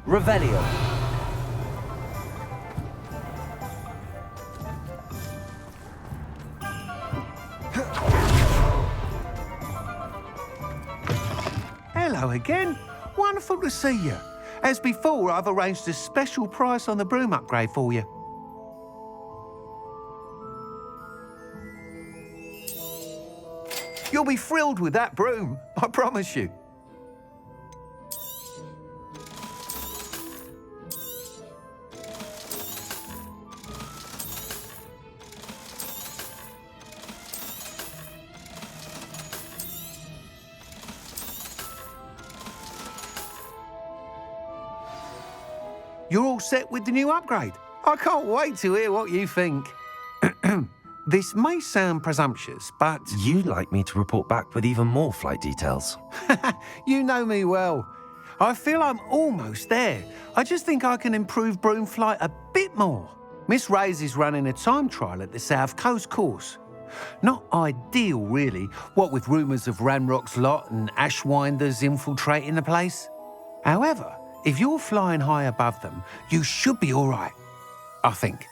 Revelio. Hello again. Wonderful to see you. As before, I've arranged a special price on the broom upgrade for you. You'll be thrilled with that broom, I promise you. You're all set with the new upgrade. I can't wait to hear what you think. This may sound presumptuous, but... You'd like me to report back with even more flight details. You know me well. I feel I'm almost there. I just think I can improve broom flight a bit more. Miss Ray's is running a time trial at the South Coast course. Not ideal, really, what with rumours of Ranrock's lot and Ashwinders infiltrating the place. However, if you're flying high above them, you should be all right, I think.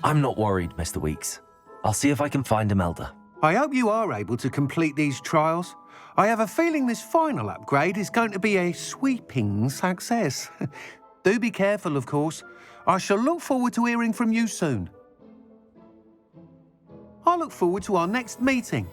I'm not worried, Mr. Weeks. I'll see if I can find Imelda. I hope you are able to complete these trials. I have a feeling this final upgrade is going to be a sweeping success. Do be careful, of course. I shall look forward to hearing from you soon. I look forward to our next meeting.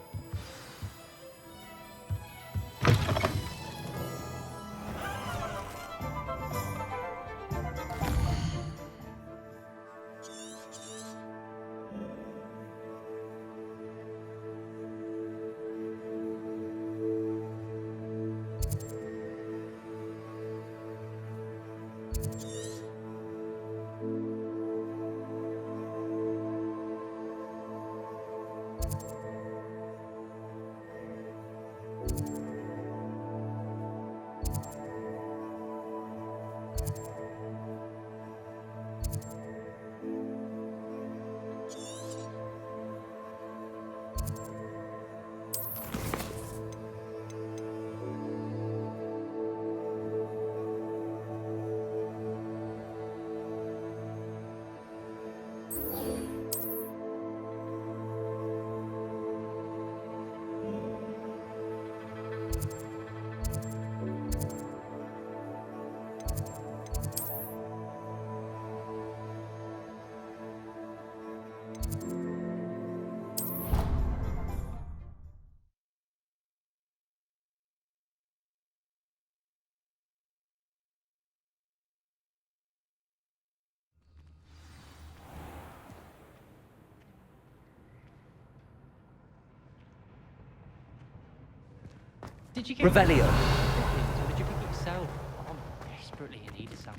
Did you get Revelio. Or did you pick it yourself? I'm desperately in need of some.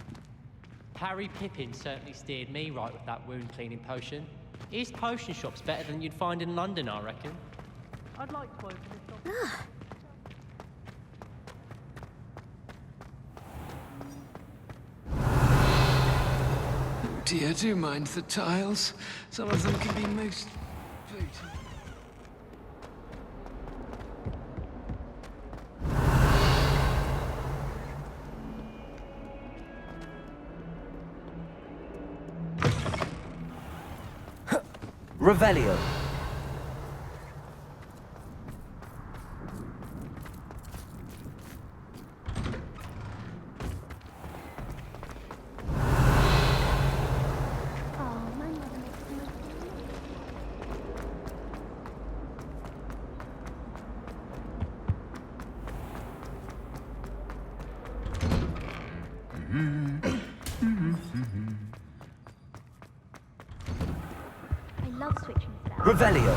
Harry Pippin certainly steered me right with that wound cleaning potion. His potion shop's better than you'd find in London, I reckon. I'd like to open this up. Oh dear, do mind the tiles. Some of them can be most potent. Revelio. Revelio.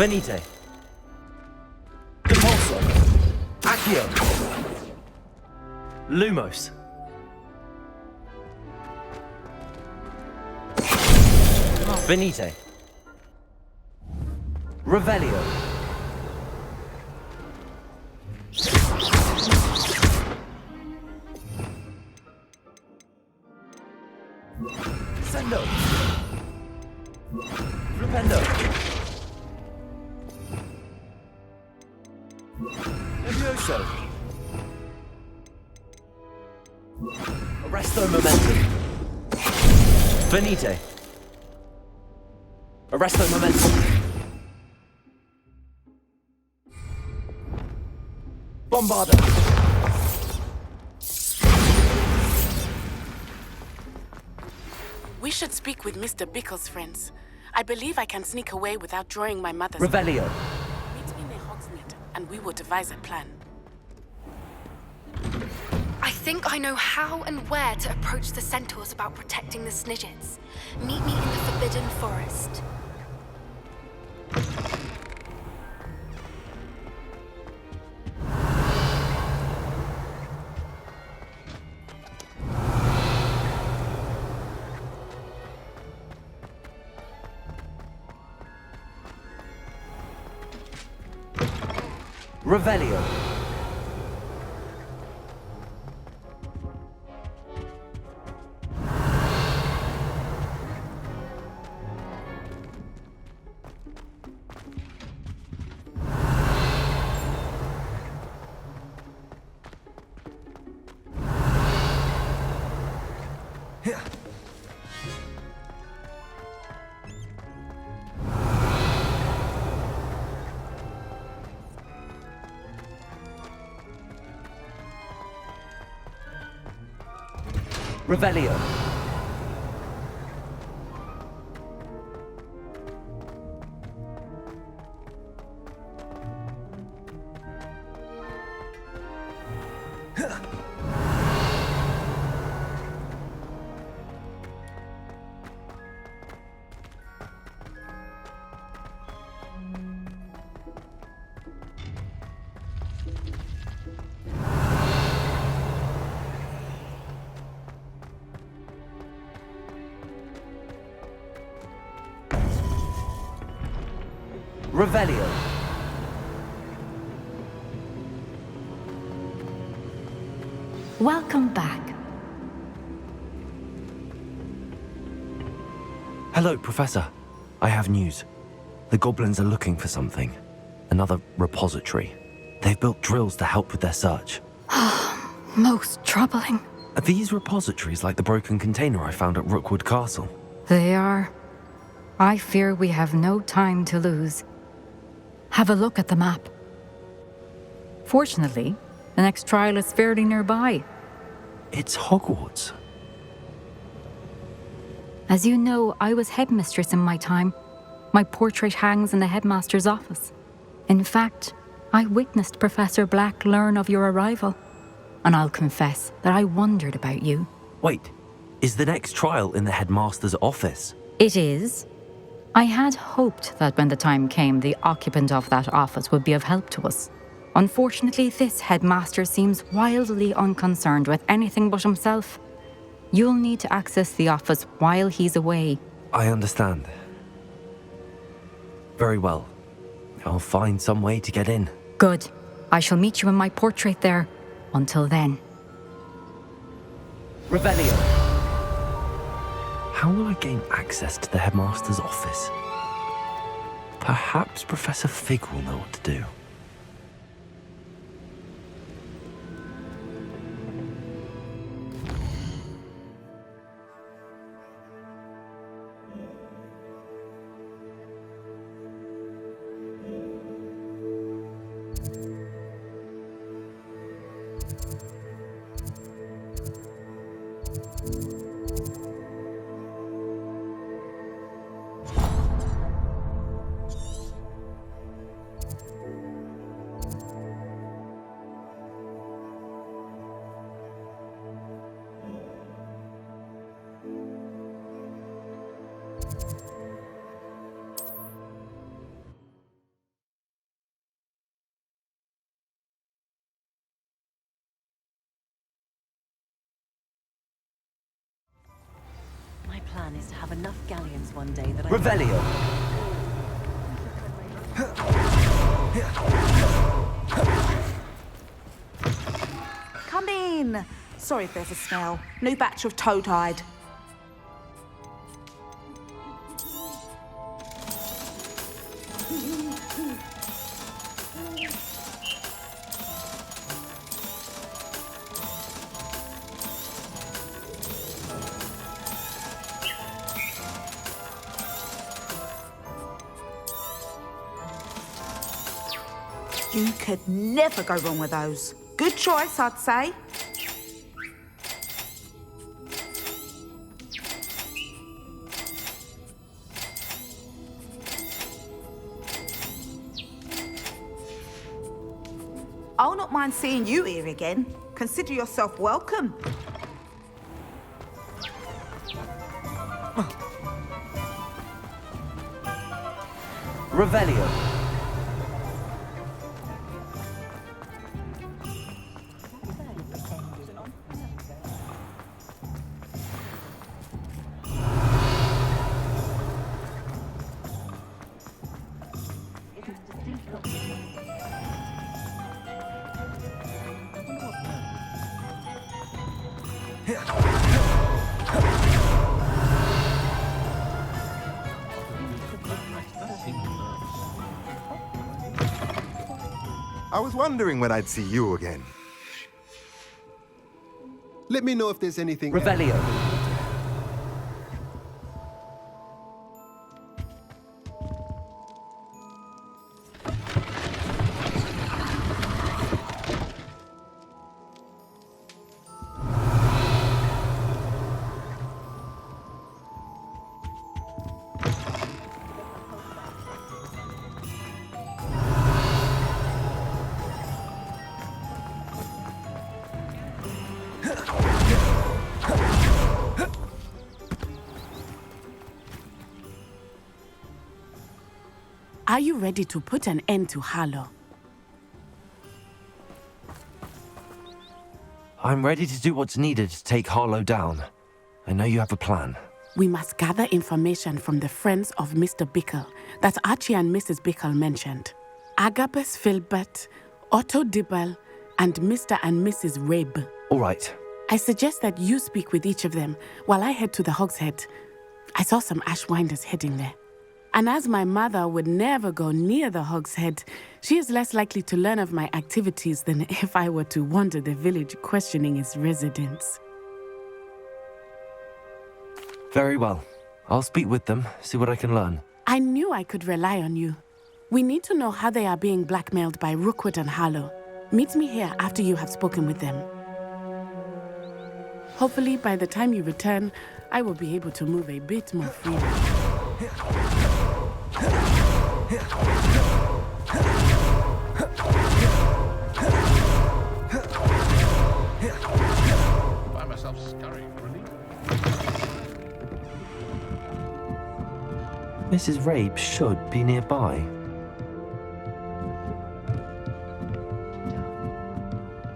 Venite. Depulso. Accio. Lumos. Venite. Revelio. Sendo. Flipendo. Levioso. Arresto momentum. Venite. Arresto momentum. Bombarda. We should speak with Mr. Bickle's friends. I believe I can sneak away without drawing my mother's... Revelio. Meet me near Hogsmeade, and we will devise a plan. I think I know how and where to approach the centaurs about protecting the Snidgets. Meet me in the Forbidden Forest. Revelio. Revelio. Revelio. Welcome back. Hello, Professor. I have news. The goblins are looking for something. Another repository. They've built drills to help with their search. Most troubling. Are these repositories like the broken container I found at Rookwood Castle? They are. I fear we have no time to lose. Have a look at the map. Fortunately, the next trial is fairly nearby. It's Hogwarts. As you know, I was headmistress in my time. My portrait hangs in the headmaster's office. In fact, I witnessed Professor Black learn of your arrival. And I'll confess that I wondered about you. Wait, is the next trial in the headmaster's office? It is. I had hoped that when the time came, the occupant of that office would be of help to us. Unfortunately, this headmaster seems wildly unconcerned with anything but himself. You'll need to access the office while he's away. I understand. Very well. I'll find some way to get in. Good. I shall meet you in my portrait there. Until then. Revelio. How will I gain access to the headmaster's office? Perhaps Professor Fig will know what to do. plan is to have enough galleons one day that I... Revelio! Come in. Sorry if there's a smell. New batch of toad-hide. You could never go wrong with those. Good choice, I'd say. I'll not mind seeing you here again. Consider yourself welcome. Revelio! I was wondering when I'd see you again. Let me know if there's anything... Revelio! Are you ready to put an end to Harlow? I'm ready to do what's needed to take Harlow down. I know you have a plan. We must gather information from the friends of Mr. Bickle that Archie and Mrs. Bickle mentioned. Agabus Filbert, Otto Dibble, and Mr. and Mrs. Rabe. All right. I suggest that you speak with each of them while I head to the Hogshead. I saw some Ashwinders heading there. And as my mother would never go near the Hogshead, she is less likely to learn of my activities than if I were to wander the village questioning its residents. Very well. I'll speak with them, see what I can learn. I knew I could rely on you. We need to know how they are being blackmailed by Rookwood and Harlow. Meet me here after you have spoken with them. Hopefully, by the time you return, I will be able to move a bit more freely. Find myself scurrying for relief. Mrs. Rabe should be nearby.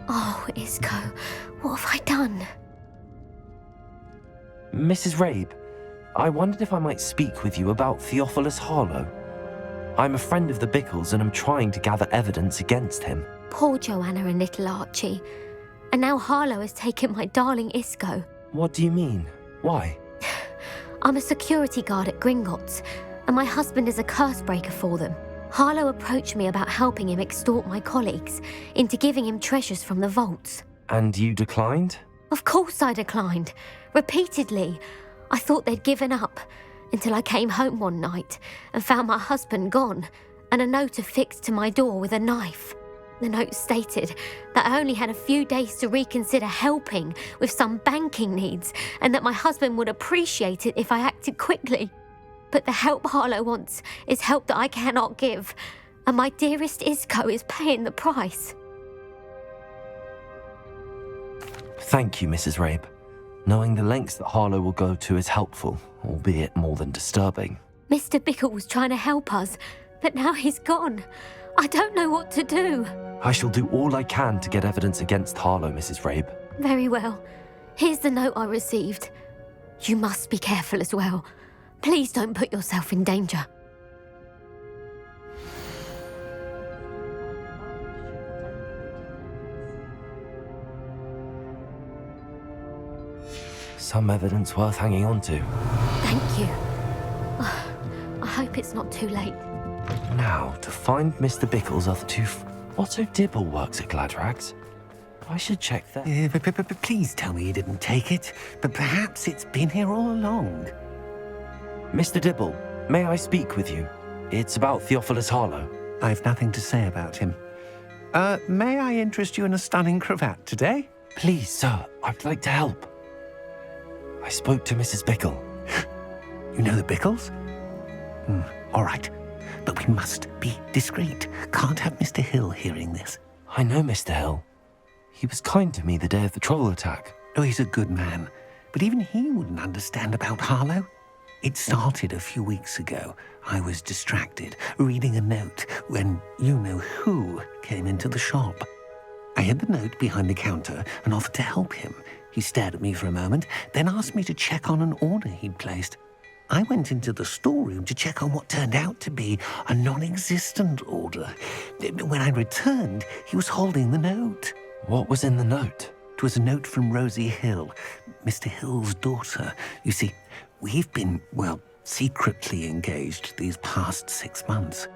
Oh, Isco, what have I done? Mrs. Rabe, I wondered if I might speak with you about Theophilus Harlow. I'm a friend of the Bickles and I'm trying to gather evidence against him. Poor Joanna and little Archie. And now Harlow has taken my darling Isco. What do you mean? Why? I'm a security guard at Gringotts, and my husband is a curse breaker for them. Harlow approached me about helping him extort my colleagues into giving him treasures from the vaults. And you declined? Of course I declined. Repeatedly. I thought they'd given up, until I came home one night and found my husband gone, and a note affixed to my door with a knife. The note stated that I only had a few days to reconsider helping with some banking needs, and that my husband would appreciate it if I acted quickly. But the help Harlow wants is help that I cannot give, and my dearest Isco is paying the price. Thank you, Mrs. Rabe. Knowing the lengths that Harlow will go to is helpful, albeit more than disturbing. Mr. Bickle was trying to help us, but now he's gone. I don't know what to do. I shall do all I can to get evidence against Harlow, Mrs. Rabe. Very well. Here's the note I received. You must be careful as well. Please don't put yourself in danger. Some evidence worth hanging on to. Thank you. I hope it's not too late. Now, to find Mr. Bickle's other two... Otto Dibble works at Gladrags. I should check that. But please tell me you didn't take it. But perhaps it's been here all along. Mr. Dibble, may I speak with you? It's about Theophilus Harlow. I've nothing to say about him. May I interest you in a stunning cravat today? Please, sir, I'd like to help. I spoke to Mrs. Bickle. You know the Bickles? All right. But we must be discreet. Can't have Mr. Hill hearing this. I know Mr. Hill. He was kind to me the day of the troll attack. Oh, he's a good man. But even he wouldn't understand about Harlow. It started a few weeks ago. I was distracted, reading a note, when you-know-who came into the shop. I hid the note behind the counter and offered to help him. He stared at me for a moment, then asked me to check on an order he'd placed. I went into the storeroom to check on what turned out to be a non-existent order. When I returned, he was holding the note. What was in the note? It was a note from Rosie Hill, Mr. Hill's daughter. You see, we've been, secretly engaged these past 6 months.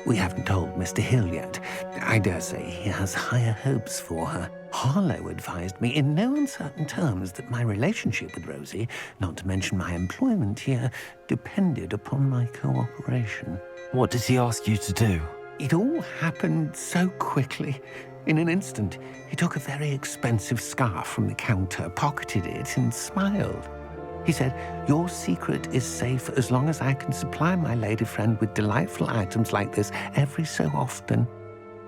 We haven't told Mr. Hill yet. I dare say he has higher hopes for her. Harlow advised me in no uncertain terms that my relationship with Rosie, not to mention my employment here, depended upon my cooperation. What did he ask you to do? It all happened so quickly. In an instant, he took a very expensive scarf from the counter, pocketed it, and smiled. He said, "Your secret is safe as long as I can supply my lady friend with delightful items like this every so often."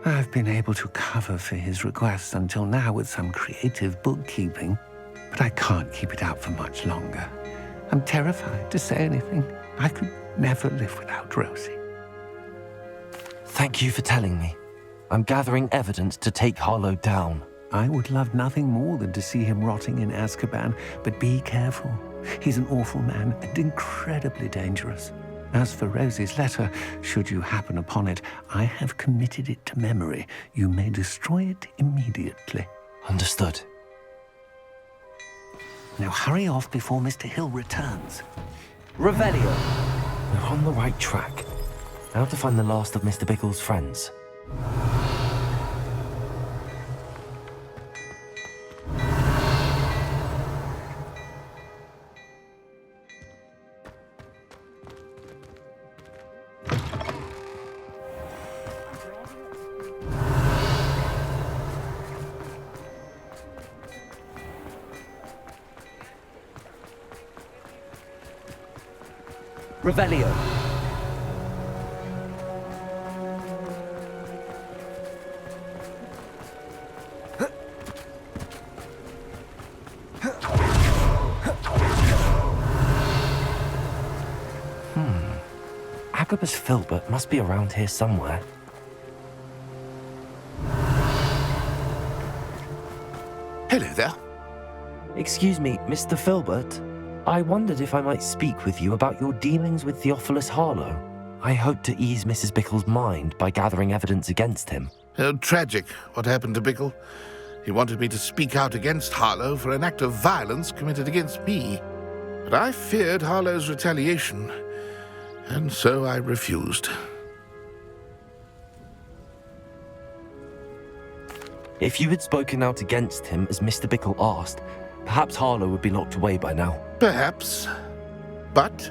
I've been able to cover for his requests until now with some creative bookkeeping, but I can't keep it out for much longer. I'm terrified to say anything. I could never live without Rosie. Thank you for telling me. I'm gathering evidence to take Harlow down. I would love nothing more than to see him rotting in Azkaban, but be careful. He's an awful man and incredibly dangerous. As for Rosie's letter, should you happen upon it, I have committed it to memory. You may destroy it immediately. Understood. Now hurry off before Mr. Hill returns. Revelio. We're on the right track. Now to find the last of Mr. Bickle's friends. Revelio. Agabus Filbert must be around here somewhere. Hello there. Excuse me, Mr. Filbert. I wondered if I might speak with you about your dealings with Theophilus Harlow. I hope to ease Mrs. Bickle's mind by gathering evidence against him. Oh, tragic what happened to Bickle. He wanted me to speak out against Harlow for an act of violence committed against me. But I feared Harlow's retaliation, and so I refused. If you had spoken out against him as Mr. Bickle asked, perhaps Harlow would be locked away by now. Perhaps. But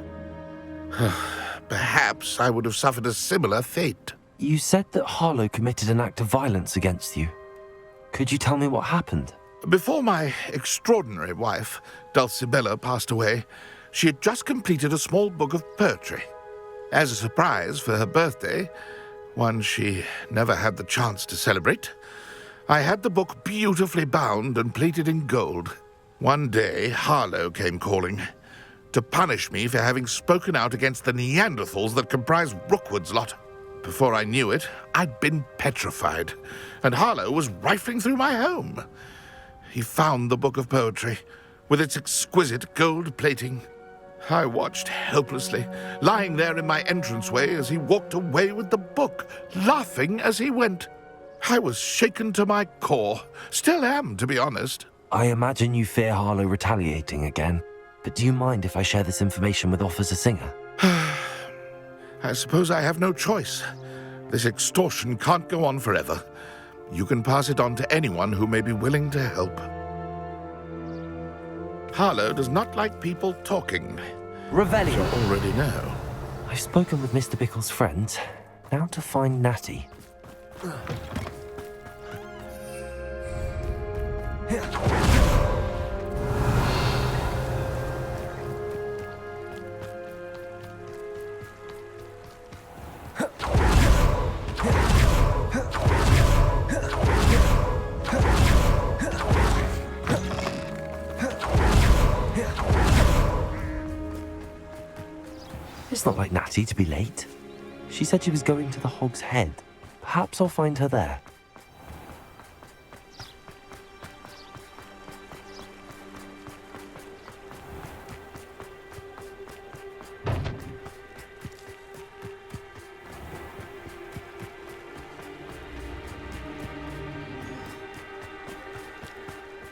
perhaps I would have suffered a similar fate. You said that Harlow committed an act of violence against you. Could you tell me what happened? Before my extraordinary wife, Dulcibella, passed away, she had just completed a small book of poetry. As a surprise for her birthday, one she never had the chance to celebrate, I had the book beautifully bound and plated in gold. One day, Harlow came calling to punish me for having spoken out against the Neanderthals that comprise Rookwood's lot. Before I knew it, I'd been petrified, and Harlow was rifling through my home. He found the book of poetry, with its exquisite gold plating. I watched helplessly, lying there in my entranceway as he walked away with the book, laughing as he went. I was shaken to my core. Still am, to be honest. I imagine you fear Harlow retaliating again, but do you mind if I share this information with Officer Singer? I suppose I have no choice. This extortion can't go on forever. You can pass it on to anyone who may be willing to help. Harlow does not like people talking. Revelio. You already know. I've spoken with Mr. Bickle's friends. Now to find Natty. It's not like Natty to be late. She said she was going to the Hog's Head. Perhaps I'll find her there.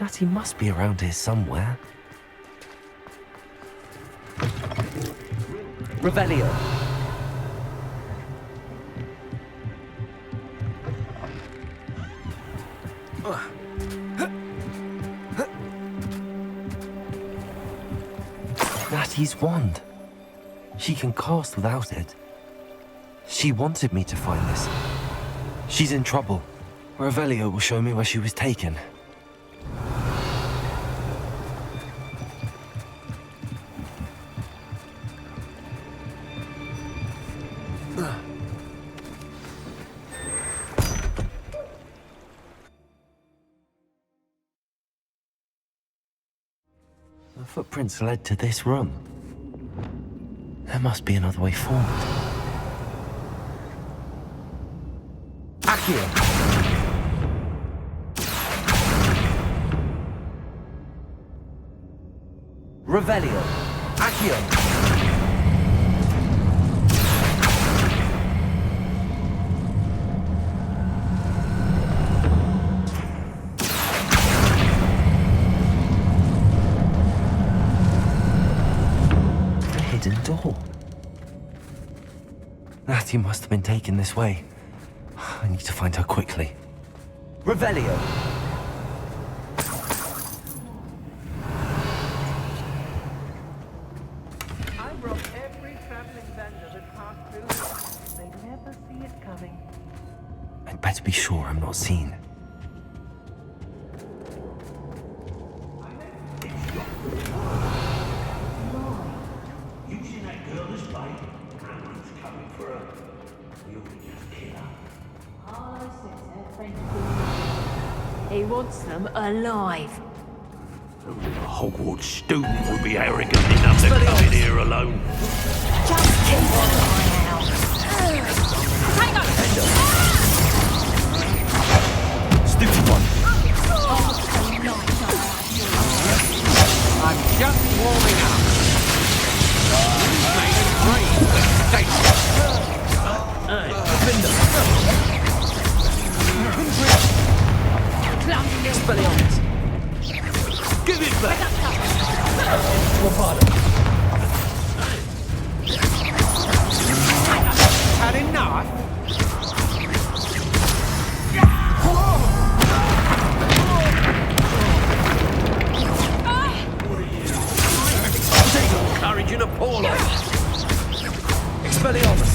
Natty must be around here somewhere. Revelio. Natty's wand. She can cast without it. She wanted me to find this. She's in trouble. Revelio will show me where she was taken. The footprints led to this room. There must be another way forward. Accio! Revelio! Accio! Door. Natty must have been taken this way. I need to find her quickly. Revelio! I broke every traveling vendor that passed through. They never see it coming. I'd better be sure I'm not seen. He wants them alive. Only a Hogwarts student would be arrogant enough to come in here alone. Just keep an eye out. Hang on! Stupid one. I'm just warming up. Made a great Expelliarmus. Give it back! Had enough? Courage in a poor life. Expelliarmus.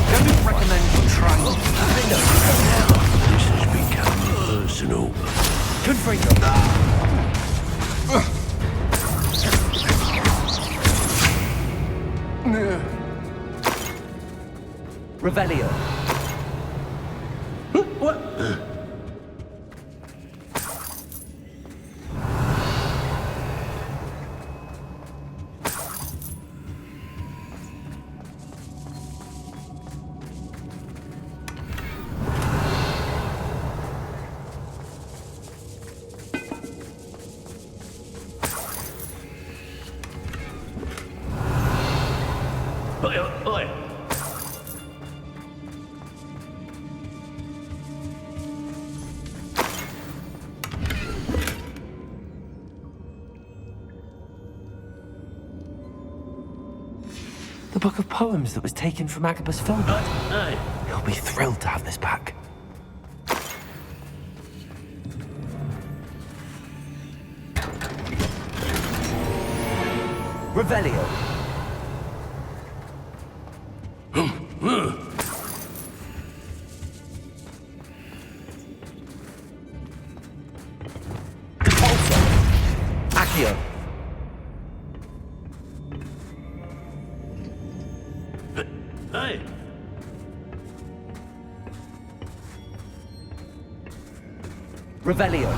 Can you recommend you try? This has become personal. Confringo. Revelio. What? The book of poems that was taken from Agabus Filbert. Hey. He'll be thrilled to have this back. Revelio. Depulso. Accio. Hey. Revelio.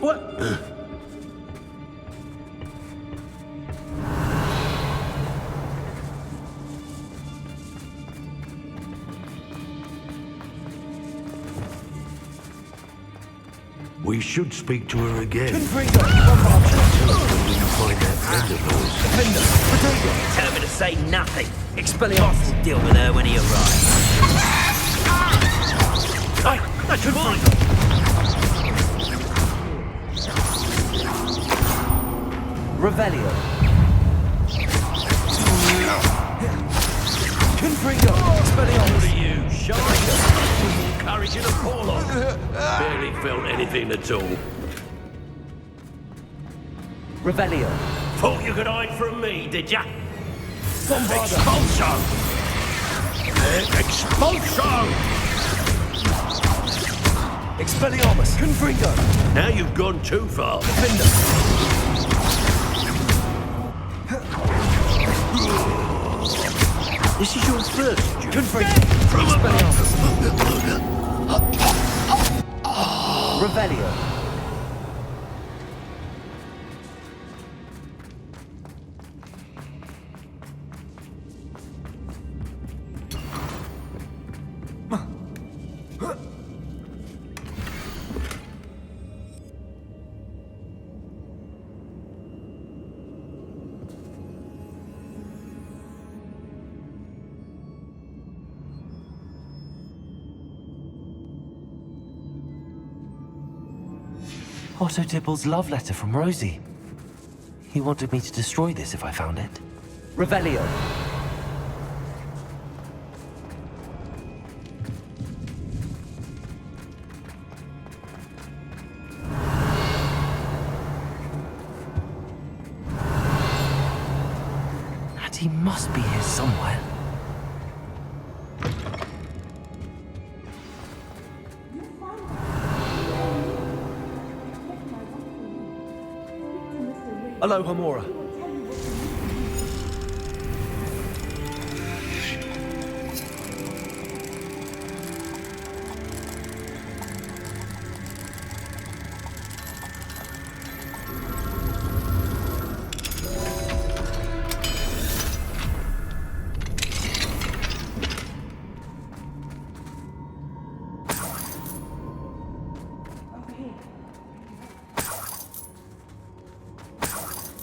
What? We should speak to her again. Confringo. Tell her we didn't find that friend of yours. Defender. Rodrigo. Tell her to say nothing. Expelliarmus will deal with her when he arrives. Hey, that's Confringo. Revelio. Confringo. Expelliarmus. What are you, shy? More courage in a fall on. Barely felt anything at all. Revelio. Thought you could hide from me, did ya? Bombarda. Expulso! Expulso! Expelliarmus. Confringo. Now you've gone too far. Defender. This is your first duel. Confringo. From Expelliarmus. Revelio. Otto Dibble's love letter from Rosie. He wanted me to destroy this if I found it. Revelio. And he must be here somewhere. Hello, Homora.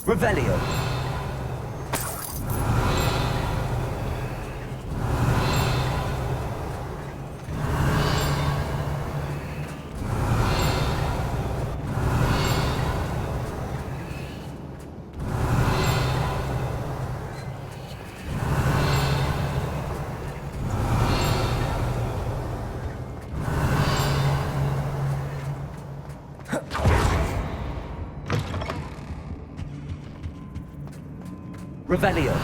Revelio. Revelio.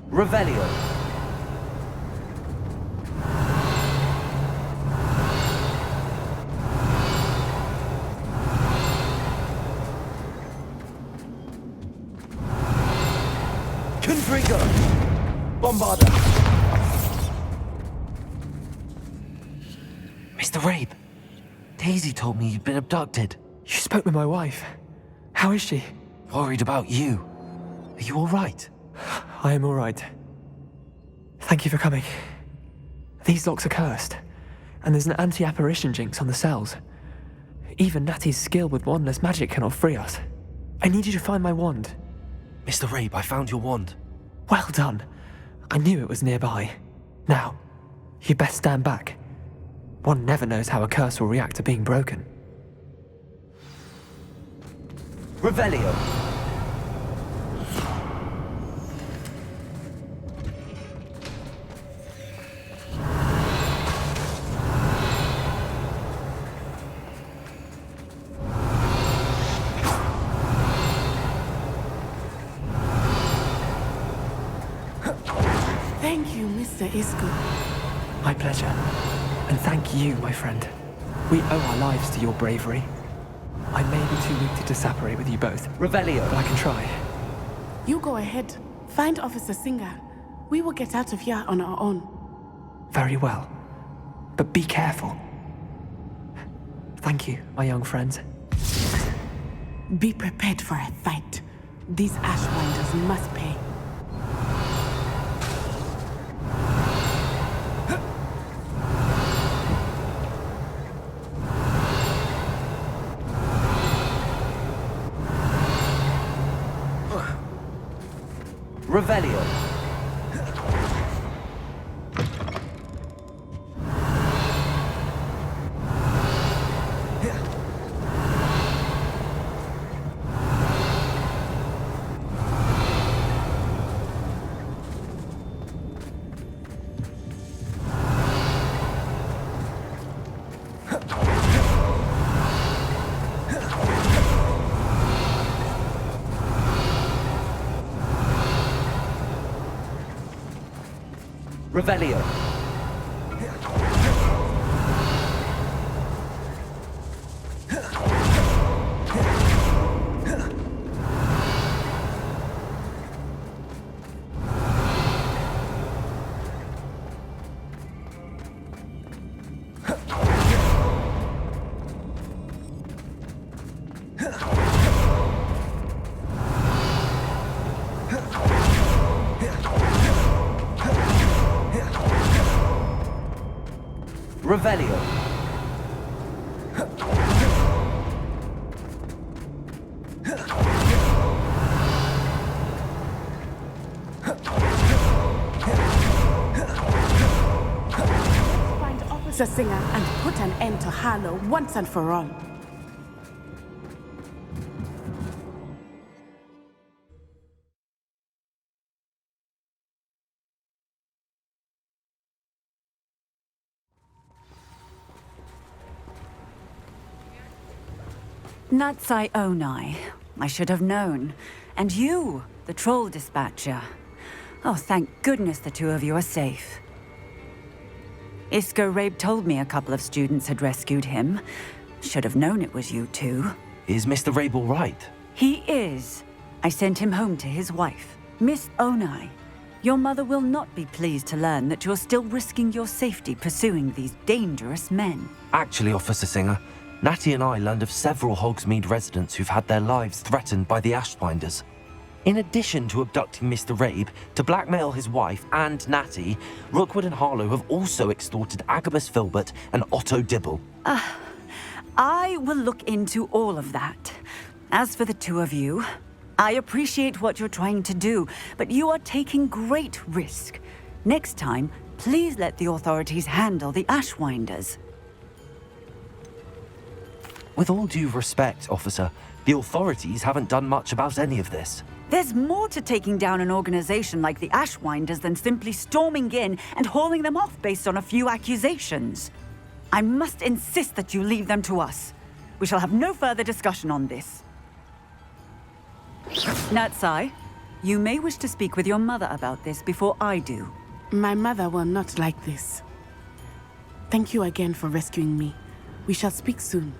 Revelio. Confringo! Bombarda! Mr. Rabe, Daisy told me you'd been abducted. You spoke with my wife. How is she? Worried about you. Are you all right? I am all right. Thank you for coming. These locks are cursed, and there's an anti-apparition jinx on the cells. Even Natty's skill with wandless magic cannot free us. I need you to find my wand. Mr. Rabe, I found your wand. Well done. I knew it was nearby. Now, you best stand back. One never knows how a curse will react to being broken. Revelio. Thank you, Mr. Isco. My pleasure. And thank you, my friend. We owe our lives to your bravery. I may be too weak to disapparate with you both. Revelio. But I can try. You go ahead. Find Officer Singer. We will get out of here on our own. Very well. But be careful. Thank you, my young friends. Be prepared for a fight. These Ashwinders must pay. Revelio. Revelio. Revelio. Find Officer Singer and put an end to Harlow once and for all. Natsai Onai. I should have known. And you, the troll dispatcher. Oh, thank goodness the two of you are safe. Isco Rabe told me a couple of students had rescued him. Should have known it was you two. Is Mr. Rabe all right? He is. I sent him home to his wife. Miss Onai, your mother will not be pleased to learn that you're still risking your safety pursuing these dangerous men. Actually, Officer Singer, Natty and I learned of several Hogsmeade residents who've had their lives threatened by the Ashwinders. In addition to abducting Mr. Rabe to blackmail his wife and Natty, Rookwood and Harlow have also extorted Agabus Filbert and Otto Dibble. I will look into all of that. As for the two of you, I appreciate what you're trying to do, but you are taking great risk. Next time, please let the authorities handle the Ashwinders. With all due respect, officer, the authorities haven't done much about any of this. There's more to taking down an organization like the Ashwinders than simply storming in and hauling them off based on a few accusations. I must insist that you leave them to us. We shall have no further discussion on this. Natsai, you may wish to speak with your mother about this before I do. My mother will not like this. Thank you again for rescuing me. We shall speak soon.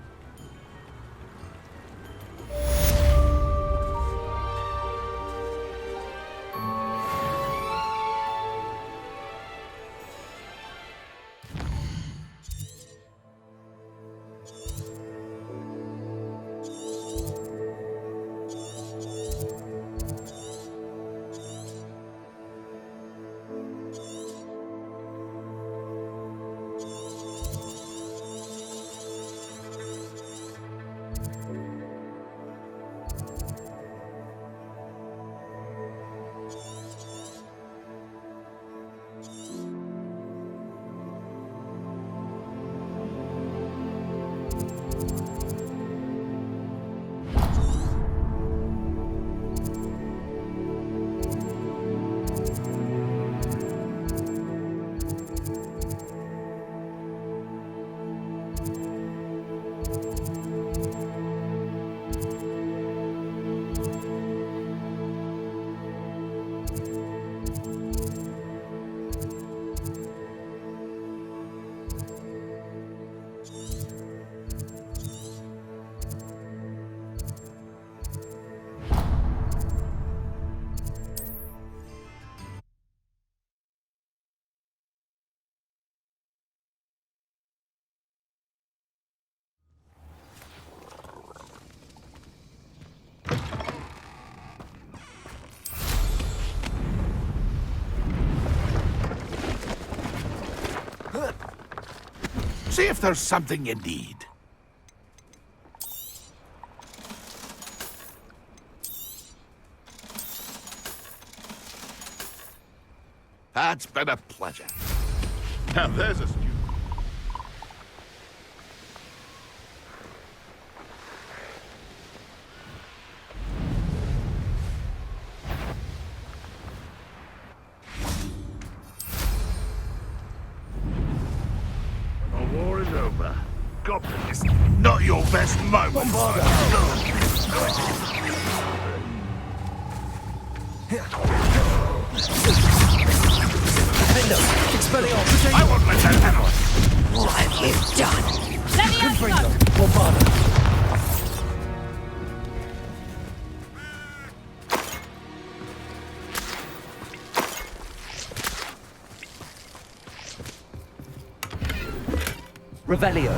See if there's something you need. It's been a pleasure. Now there's a student. The war is over. Goblin is not your best moment. Expelliarmus! I won't let that happen! What have you done? Confringo! Bombarda! Revelio!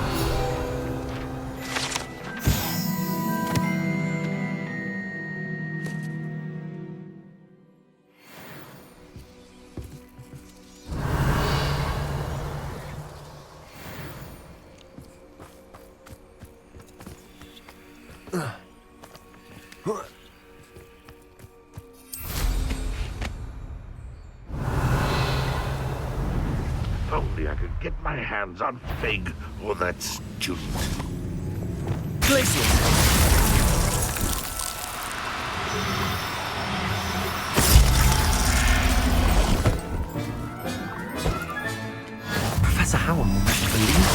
If only I could get my hands on Fig or that student. Glacius! Professor Howard will never believe it.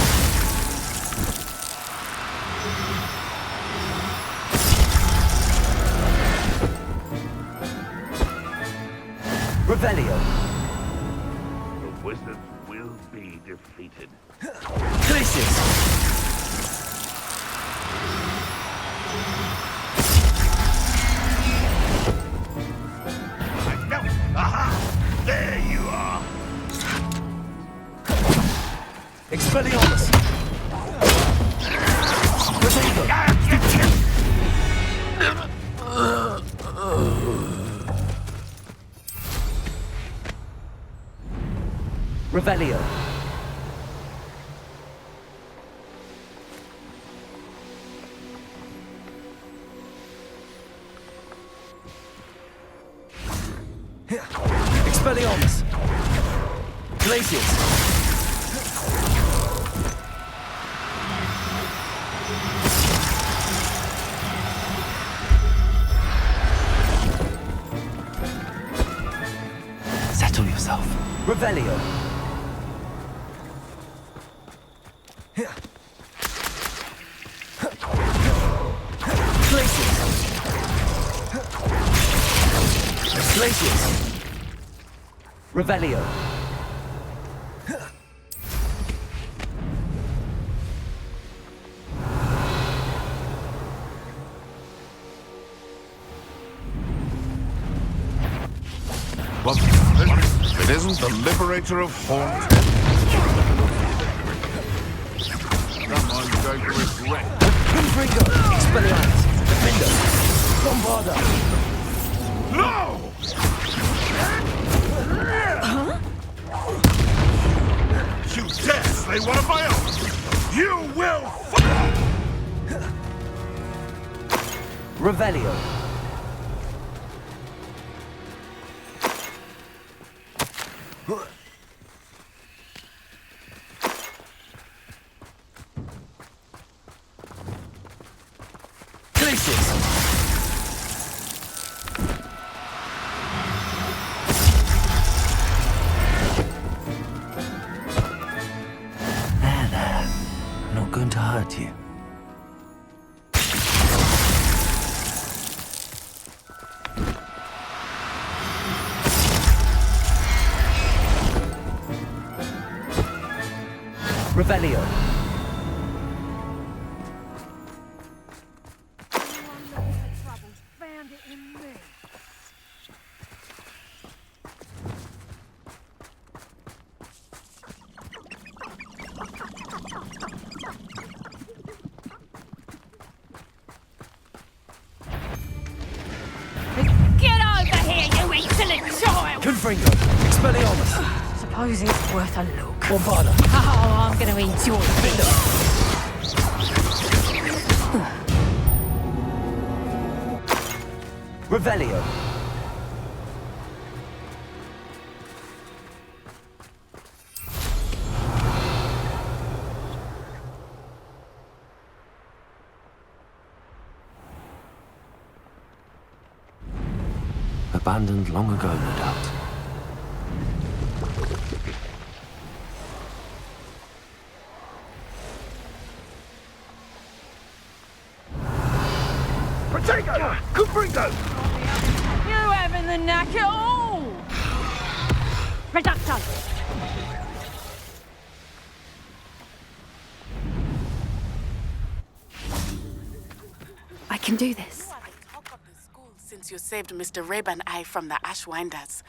Revelio! The wizards will be defeated. Glacius! No! Aha! There you are! Expelliarmus! Revelio! Expelliarmus! Glacius! Settle yourself. Revelio! Glacius! Revelio! What? It isn't the liberator of Haunt. Someone's going to regret. Confringo! Expelliarmus! Defender! Bombarda! No! Huh? You dare slay one of my own! You will Revelio! You. Revelio. Found it in me. Get over here, you insolent child! Confringo. Expelliarmus. suppose it's worth a look. Well, bother. Oh, I'm going to enjoy this. Revelio. Abandoned long ago, no doubt. Potato! Cubrito! You having the knack at all? Reducto! I can do this. Talk of the school since you saved Mr. Rabe and I from the Ashwinders.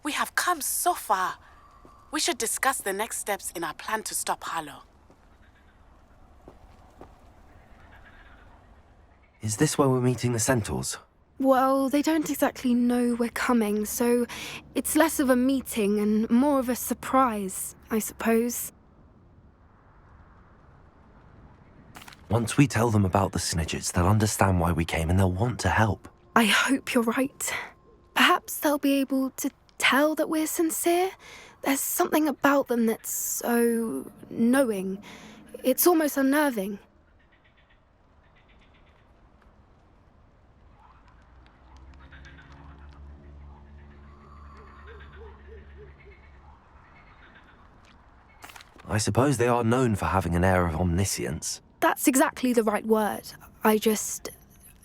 We have come so far. We should discuss the next steps in our plan to stop Harlow. Is this where we're meeting the Centaurs? Well, they don't exactly know we're coming, so it's less of a meeting and more of a surprise, I suppose. Once we tell them about the Snidgets, they'll understand why we came and they'll want to help. I hope you're right. Perhaps they'll be able to tell that we're sincere. There's something about them that's so knowing. It's almost unnerving. I suppose they are known for having an air of omniscience. That's exactly the right word.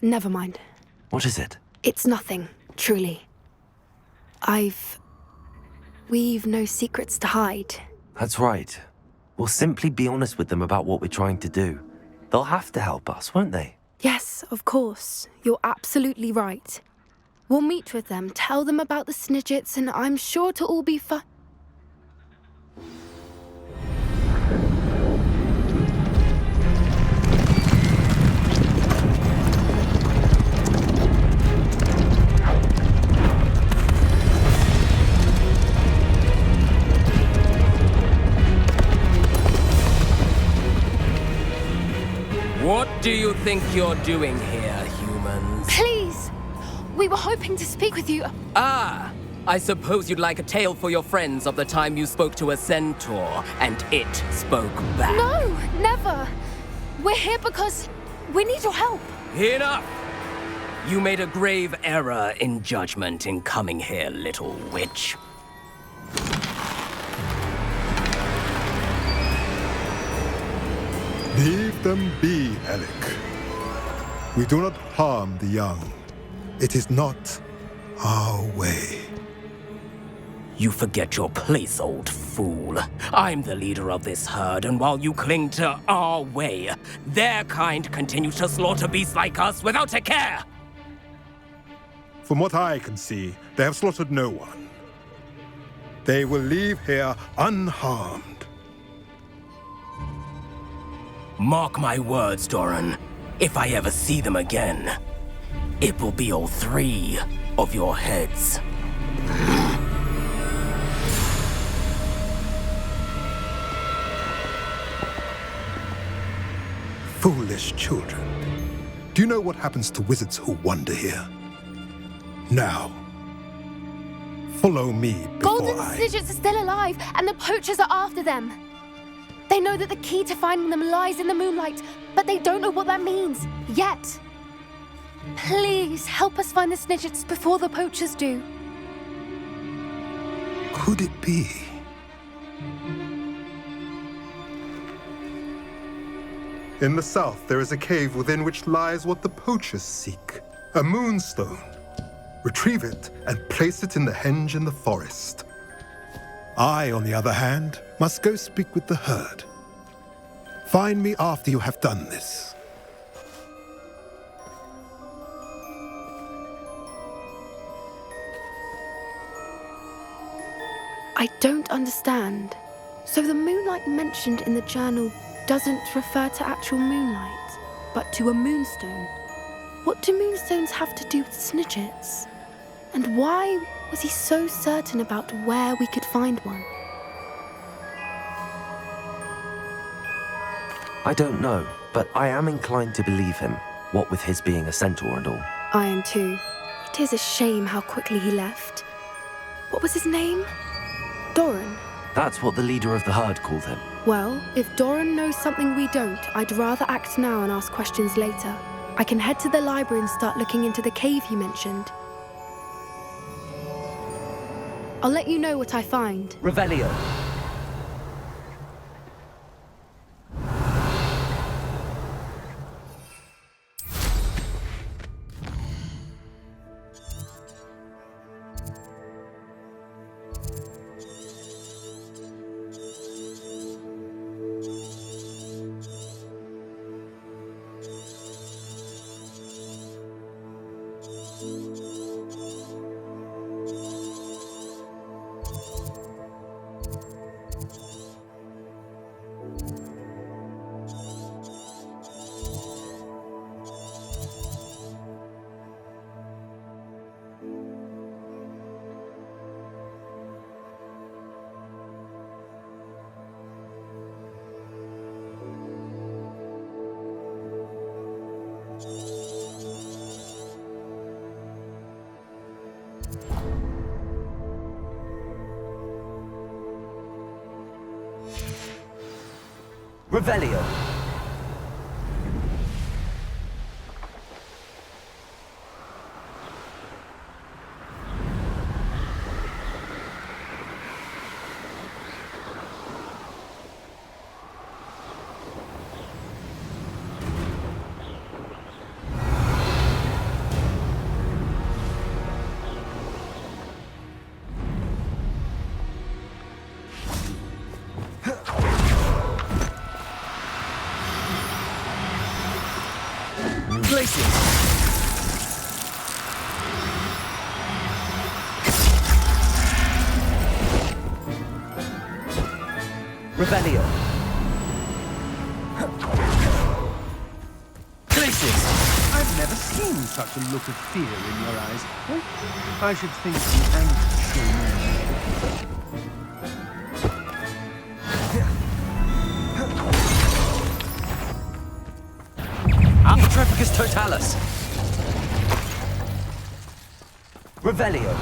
Never mind. What is it? It's nothing, truly. We've no secrets to hide. That's right. We'll simply be honest with them about what we're trying to do. They'll have to help us, won't they? Yes, of course. You're absolutely right. We'll meet with them, tell them about the Snidgets, and I'm sure to all be fine. What do you think you're doing here, humans? Please! We were hoping to speak with you. Ah! I suppose you'd like a tale for your friends of the time you spoke to a centaur, and it spoke back. No, never! We're here because we need your help. Enough! You made a grave error in judgment in coming here, little witch. Leave them be, Alec. We do not harm the young. It is not our way. You forget your place, old fool. I'm the leader of this herd, and while you cling to our way, their kind continue to slaughter beasts like us without a care! From what I can see, they have slaughtered no one. They will leave here unharmed. Mark my words, Doran. If I ever see them again, it will be all 3 of your heads. Foolish children. Do you know what happens to wizards who wander here? Now, follow me before Golden Snidgets are still alive, and the poachers are after them. They know that the key to finding them lies in the moonlight, but they don't know what that means, yet. Please, help us find the Snidgets before the poachers do. Could it be? In the south, there is a cave within which lies what the poachers seek. A moonstone. Retrieve it and place it in the henge in the forest. I, on the other hand, must go speak with the herd. Find me after you have done this. I don't understand. So the moonlight mentioned in the journal doesn't refer to actual moonlight, but to a moonstone. What do moonstones have to do with Snidgets? And why was he so certain about where we could find one? I don't know, but I am inclined to believe him, what with his being a centaur and all. I am too. It is a shame how quickly he left. What was his name? Doran? That's what the leader of the herd called him. Well, if Doran knows something we don't, I'd rather act now and ask questions later. I can head to the library and start looking into the cave you mentioned. I'll let you know what I find. Revelio. Revelio. Revelio. Places! I've never seen such a look of fear in your eyes. I should think the anger Amphitropicus totalis. Revelio.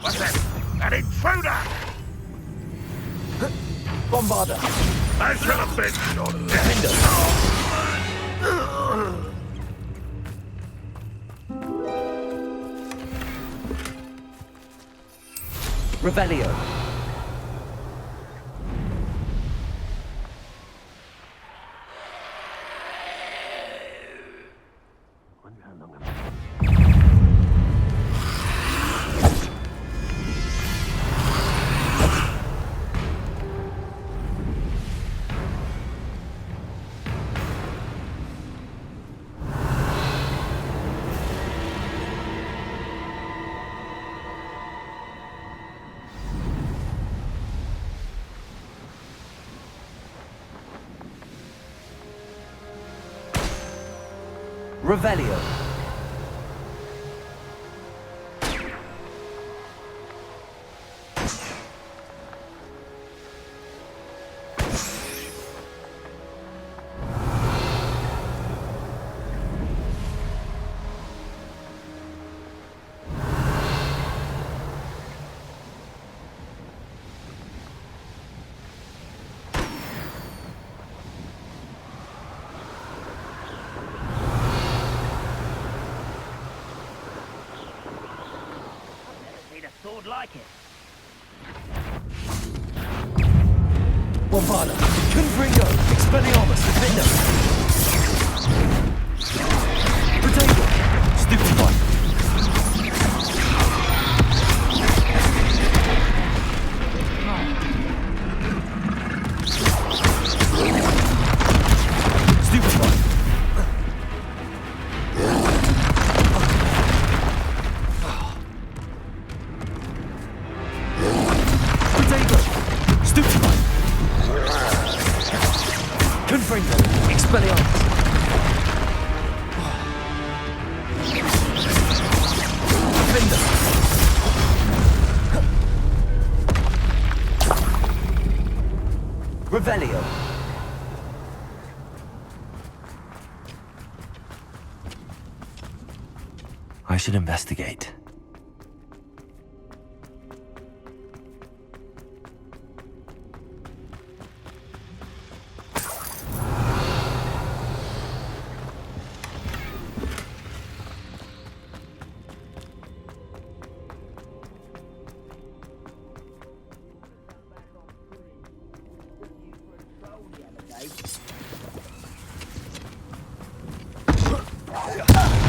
What's that? An intruder! Bombarder. I should have been your Revelio. Revelio. would like it. Bombada, Confringo, Expelliarmus, Defender. Potato, Stupefy. Stupefy. Potato, Stupefy. Confringo, Expelliarmus. Defender. Revelio. I should investigate.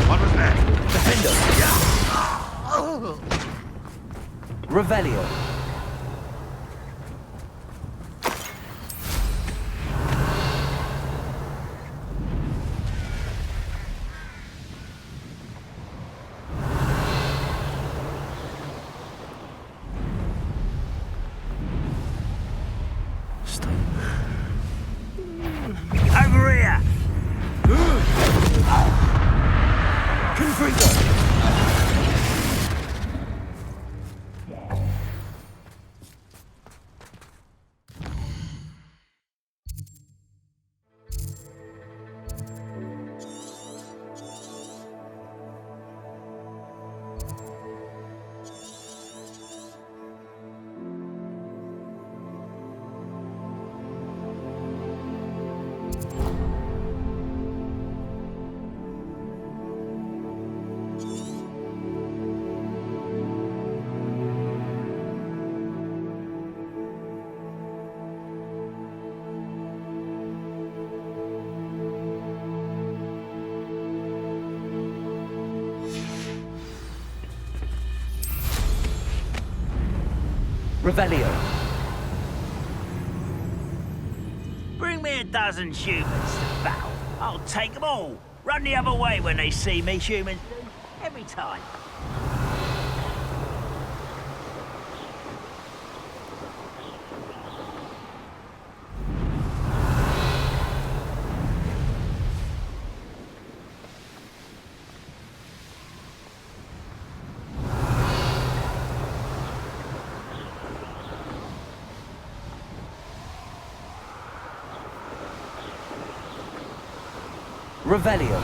What was that? Defender. Revelio. Over here! Confringo. Revelio. Bring me a dozen humans to battle. I'll take them all. Run the other way when they see me, humans do. Every time. Revelio.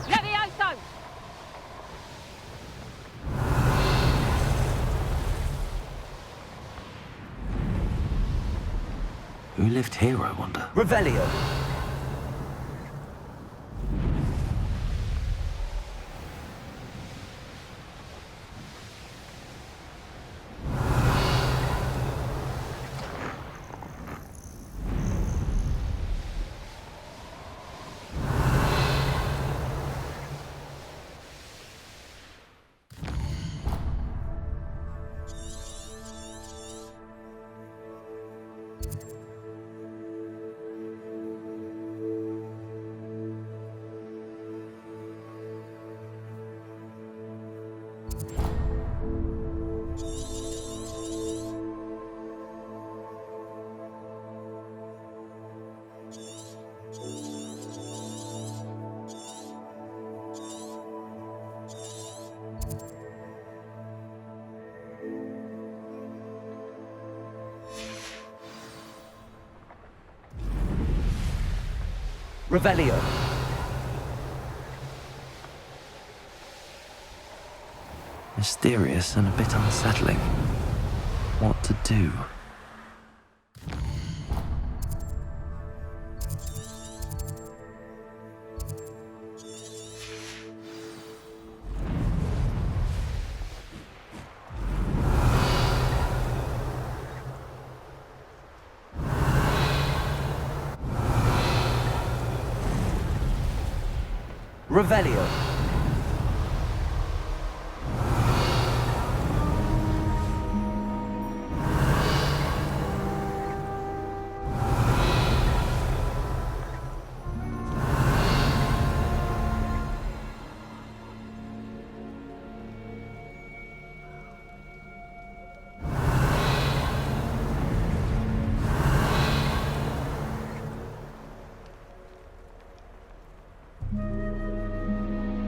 Levioso! Who lived here, I wonder? Revelio. Revelio. Mysterious and a bit unsettling. What to do? Revelio.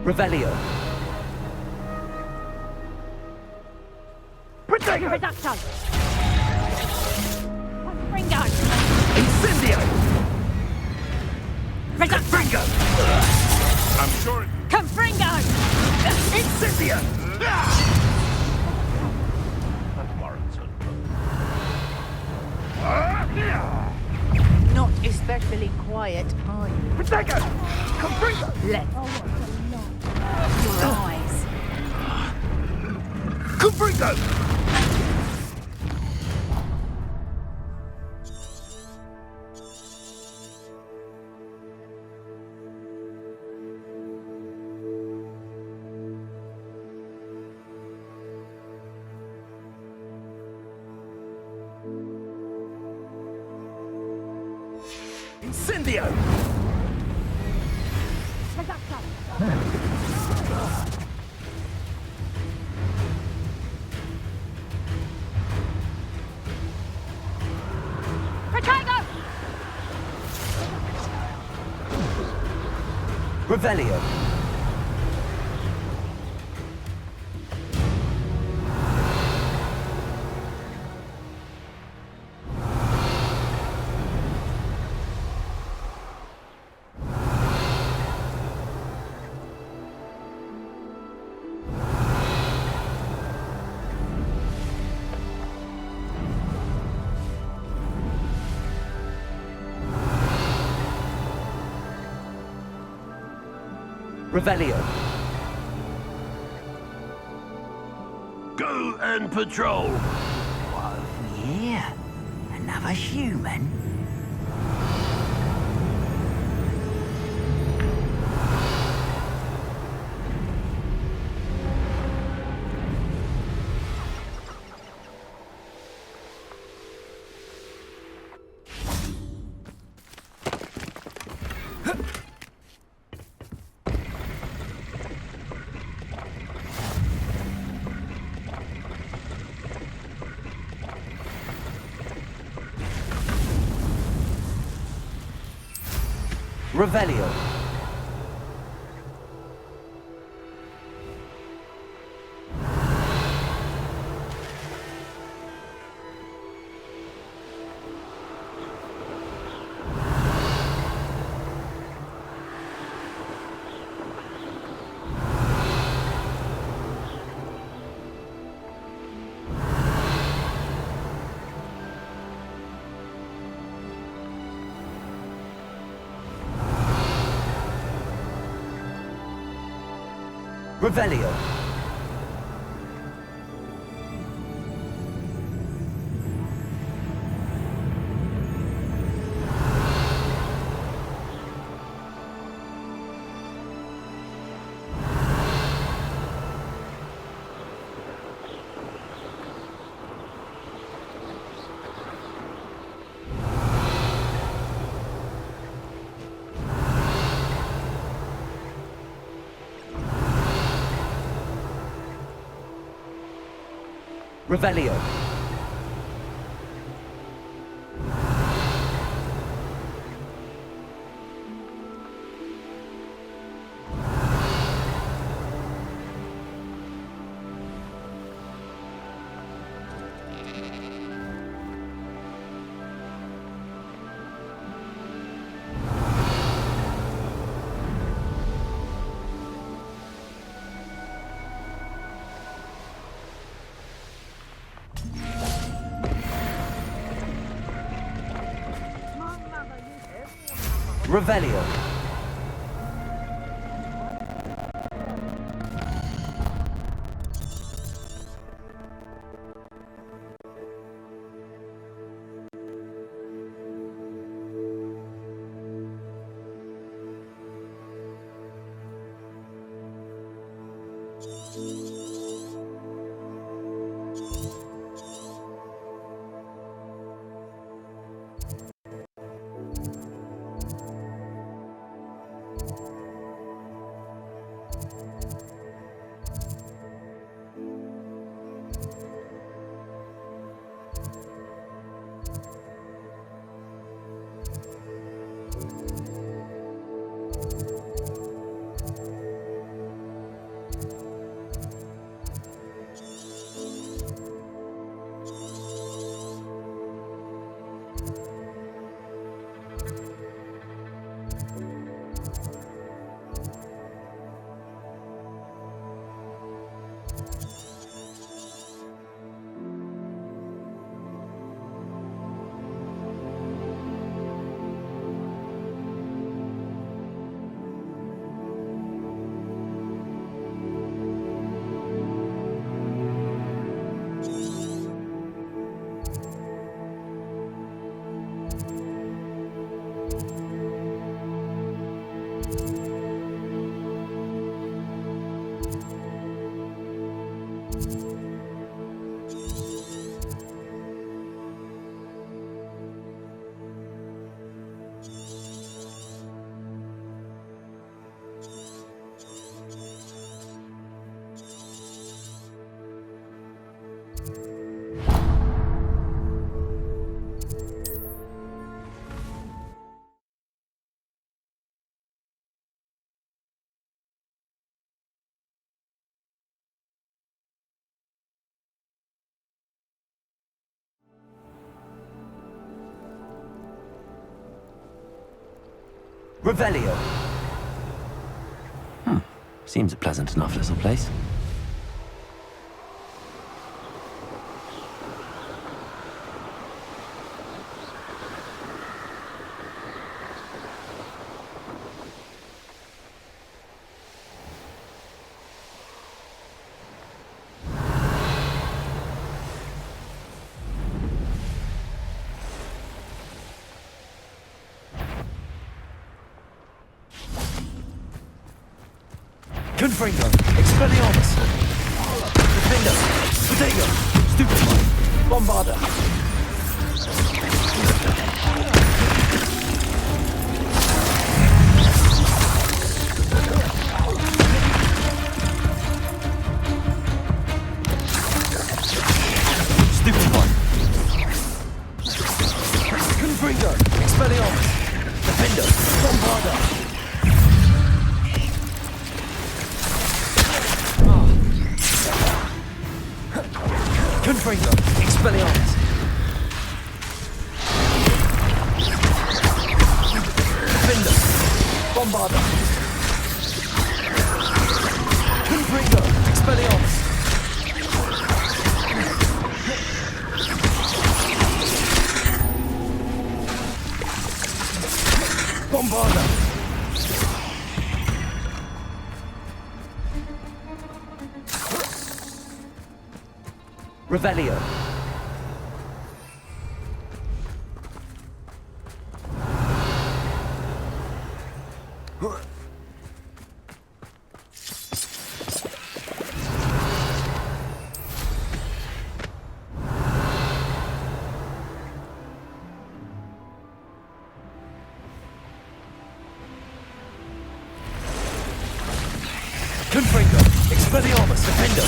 Revelio. Protego! Reducto! Confringo! Incendio! Reducto! I'm sure it... Confringo! Incendio! Not especially quiet, are you? Protego! Confringo! Let's your eyes. Confringo! Incendio! Protego! Revelio. Revelio. Go and patrol. Yeah, another human. Revelio. Revelio. Revelio. Revelio. Revelio. Seems a pleasant enough little place. Confringo, Expelliarmus, Defender, Protego, Stupefy, Bombarda. Stupefy. Confringo, Expelliarmus, Defender, Bombarda. Confringo, Expelliarmus. Defender, Bombarda. Confringo, Expelliarmus. Bombarda. Revelio. Confringo, Expelliarmus, Defender.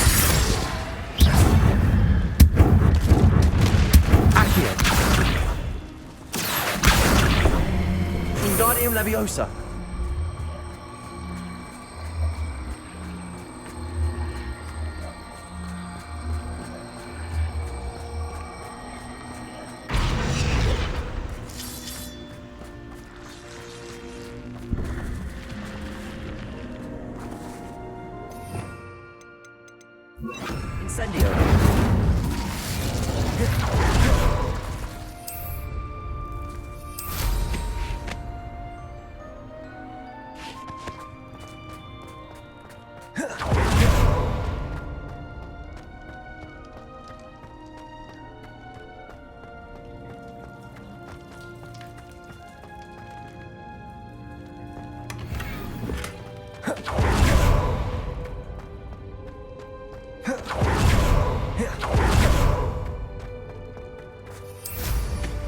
Wingardium Leviosa. Incendio.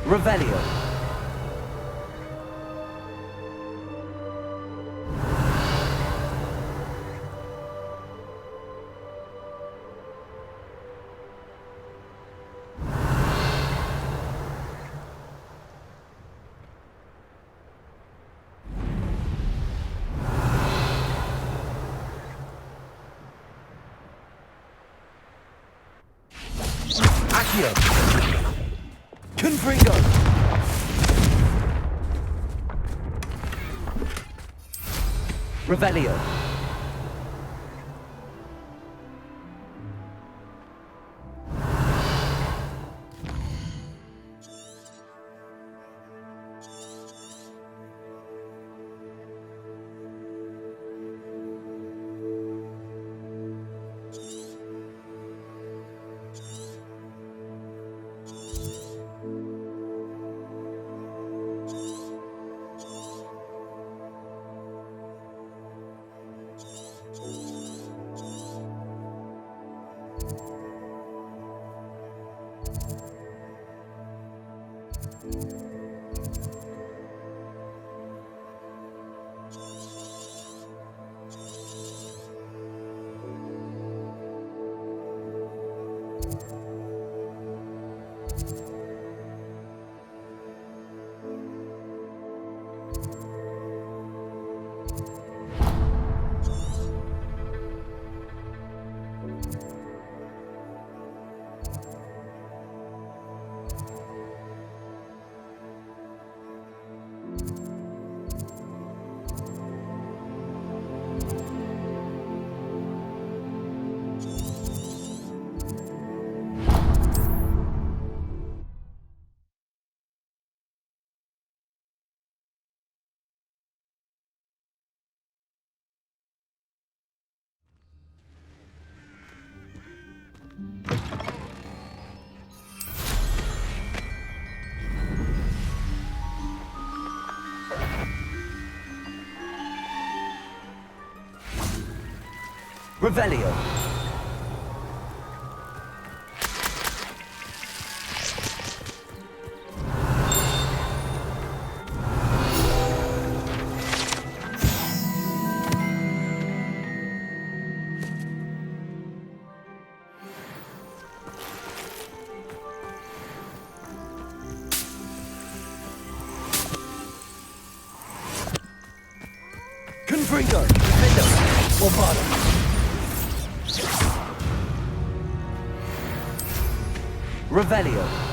Revelio. Accio. Confringo. Revelio. Revelio. Confringo. Defendo. Bombado. Revelio.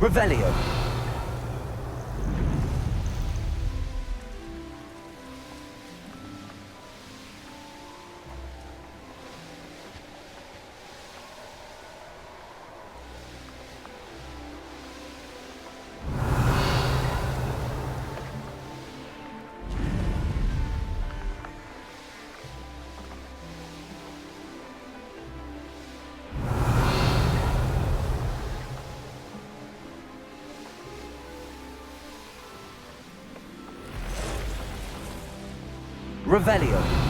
Revelio. Revelio.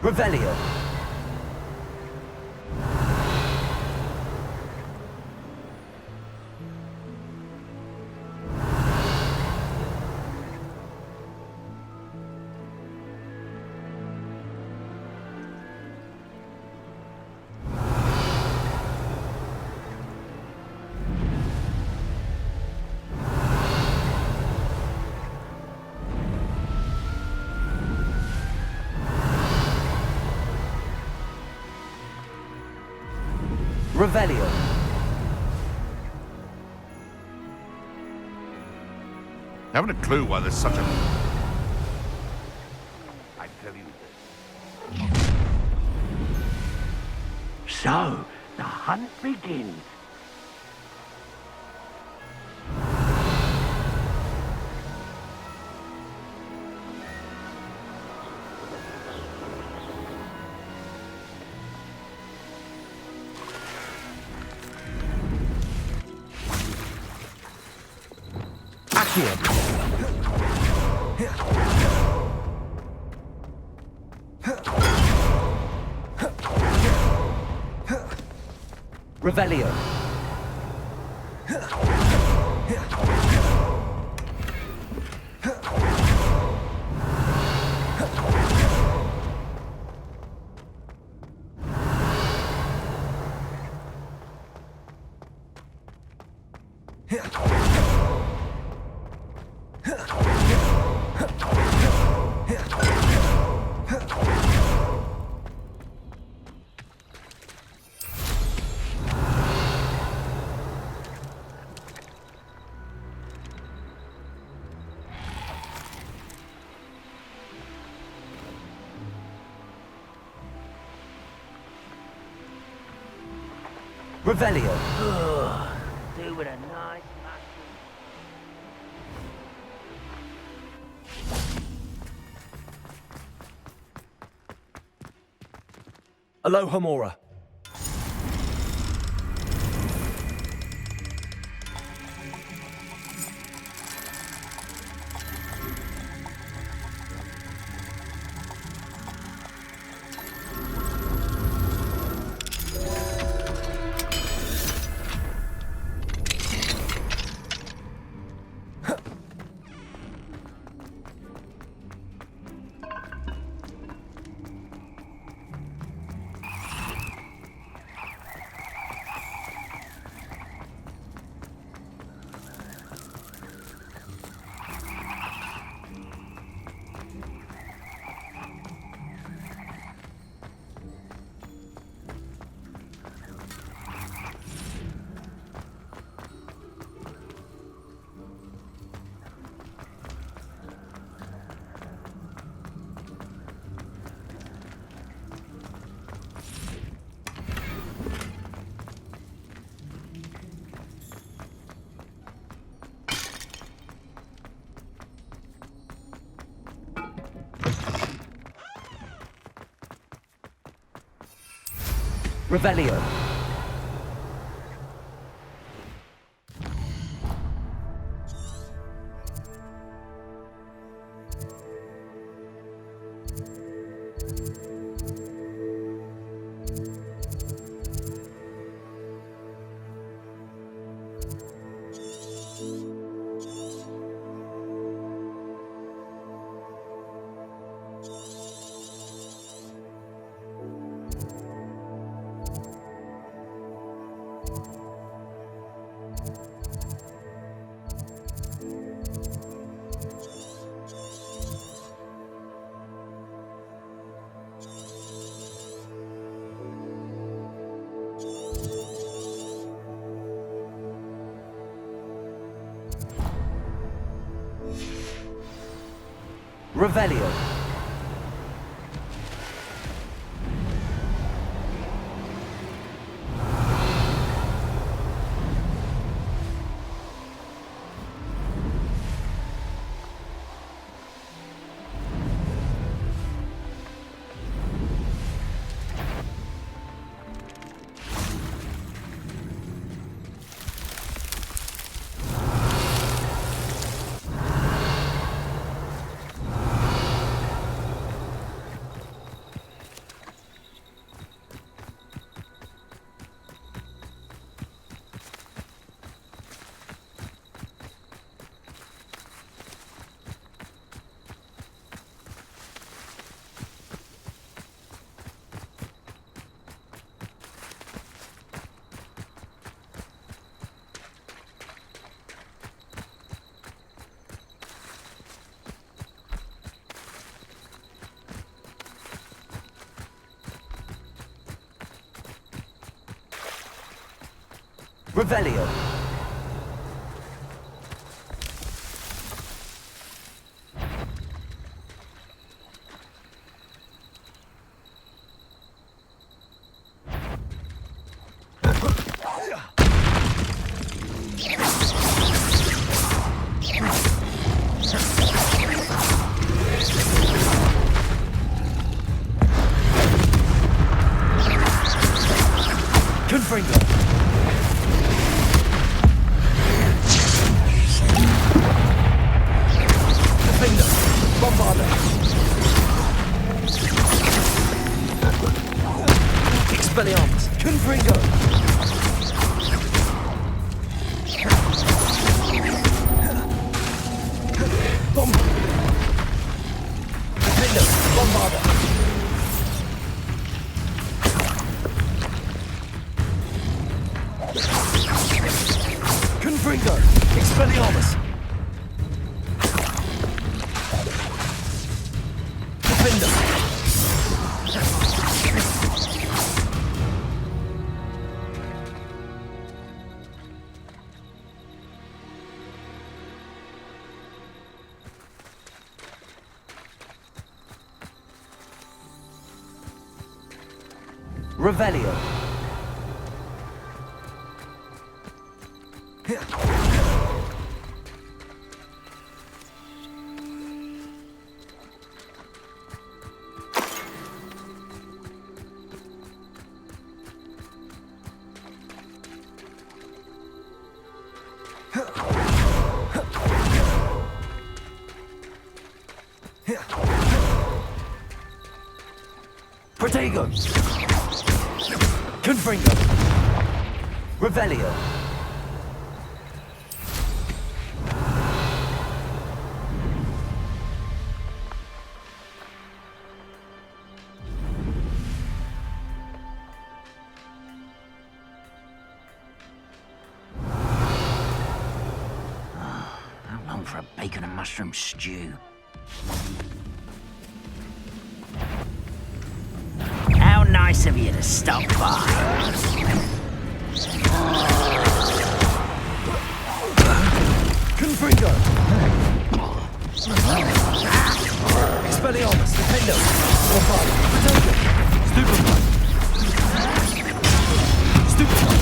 Revelio. Revelio. Haven't a clue why there's such a... I tell you this. So, the hunt begins. Revelio. Revelio. Do with a nice Aloha Mora. Revelio. Revelio. Revelio. Confringo. Expelliarmus! Confringo! Bomb! Defender! Bombarda! Confringo! Expelliarmus! Defender! Revelio. Protego. Confringo. Revelio. How long for a bacon and mushroom stew? How nice of you to stop by. Confringo! Expelliarmus! Defendo! Bombard! Protego! Stupefy! Stupefy!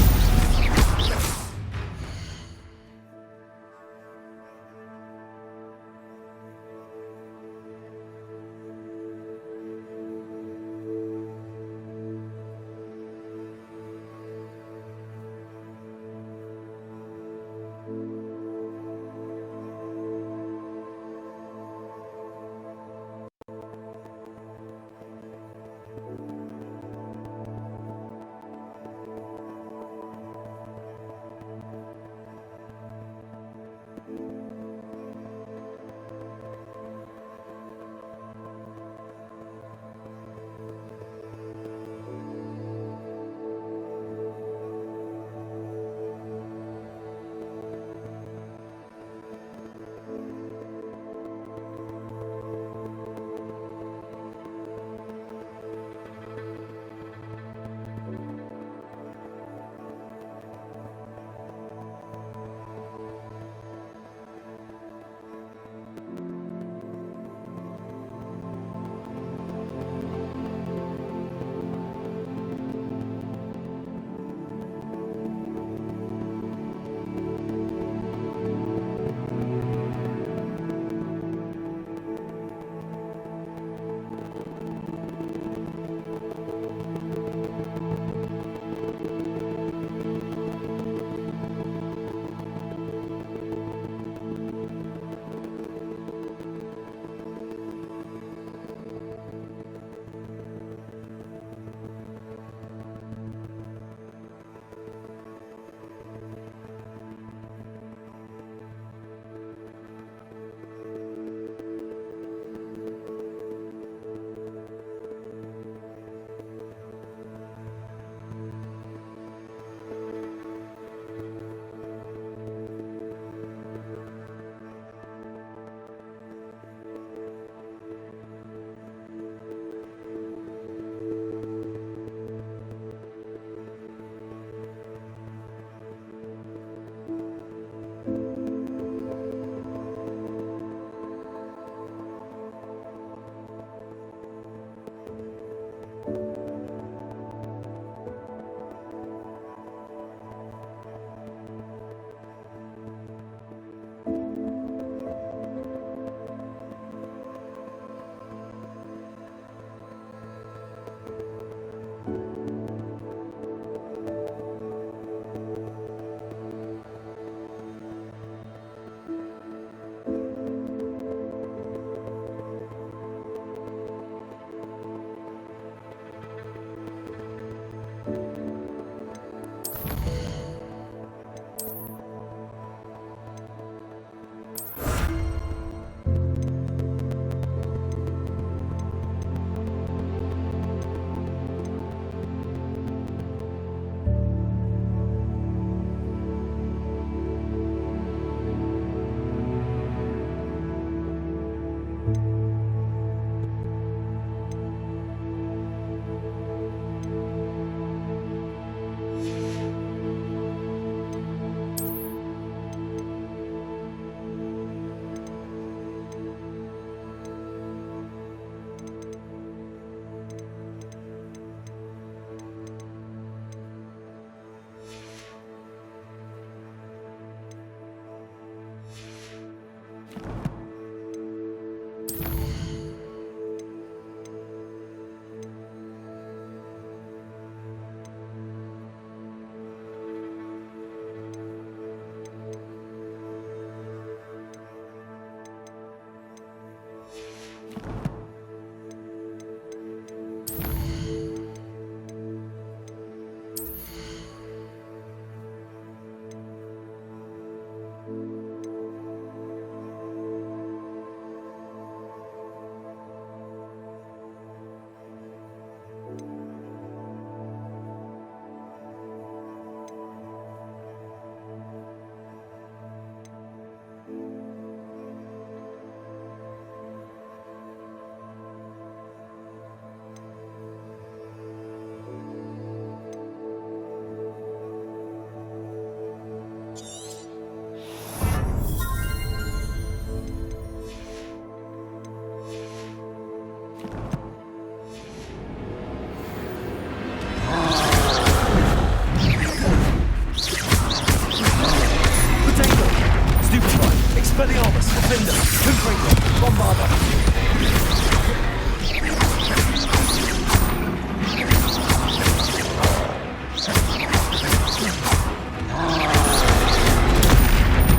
Expelliarmus, Defender, Confringo, Bombarder.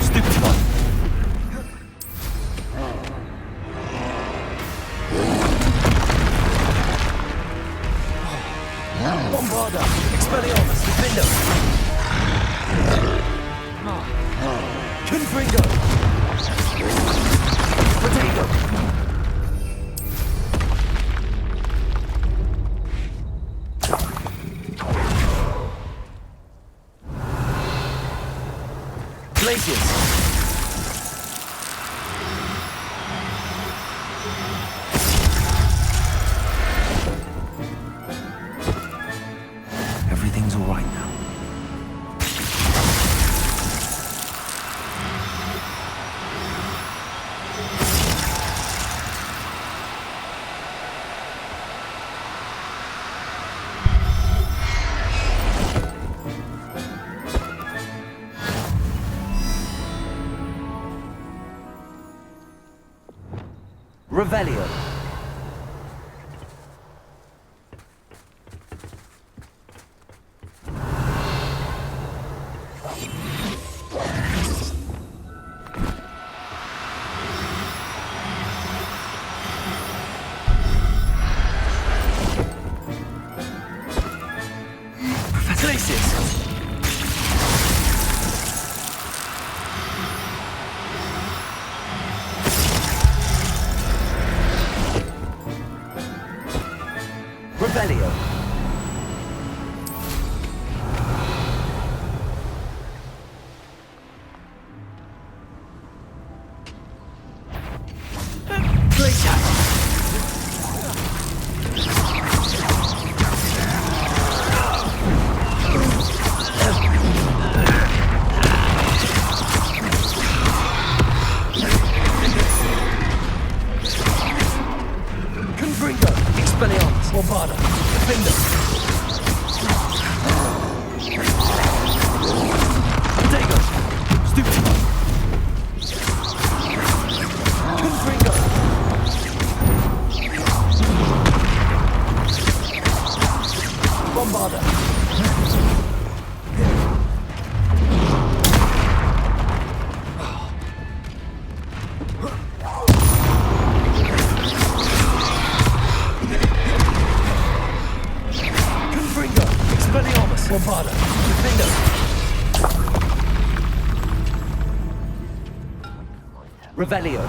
Stupefy. Bombarder, Expelliarmus, Defender. Confringo. Potato. Glacius. Everything's all right now. Revelio. Revelio. Confringo, Expelliarmus, Bombarder, Defender. Potato, Stupefy. Confringo. Bombarder. Expelliarmus, Bombarder, Defender. Revelio.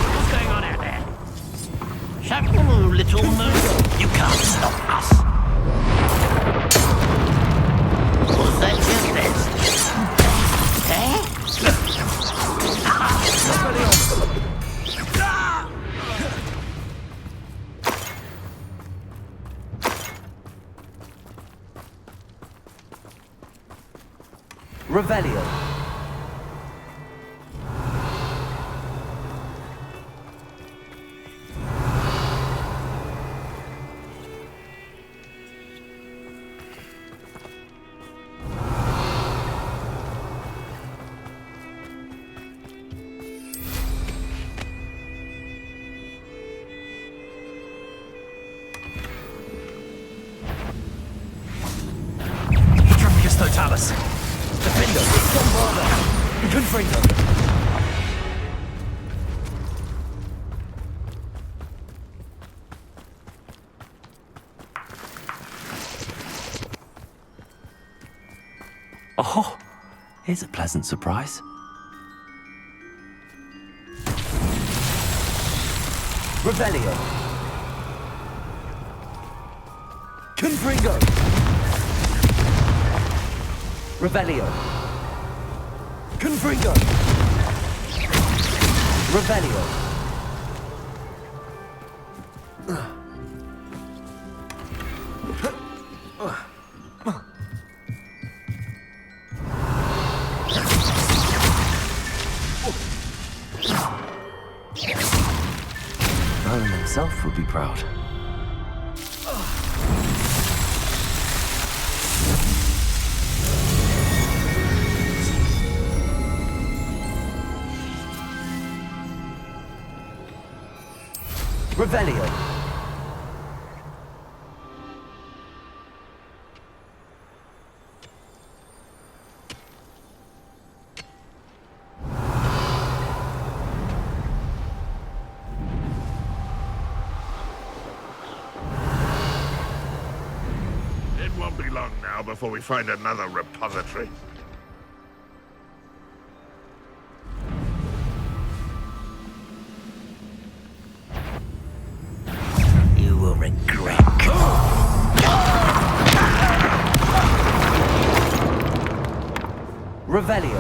What's going on out there? Shut up, little moon. You can't stop us. Was that just this? Eh? Revelio. Totalis. Defender, Bombarder, Confringo. Oh, here's a pleasant surprise. Revelio. Confringo. Revelio. Confringo. Revelio. Merlin himself would be proud. Revelio. It won't be long now before we find another repository. You will regret. Revelio.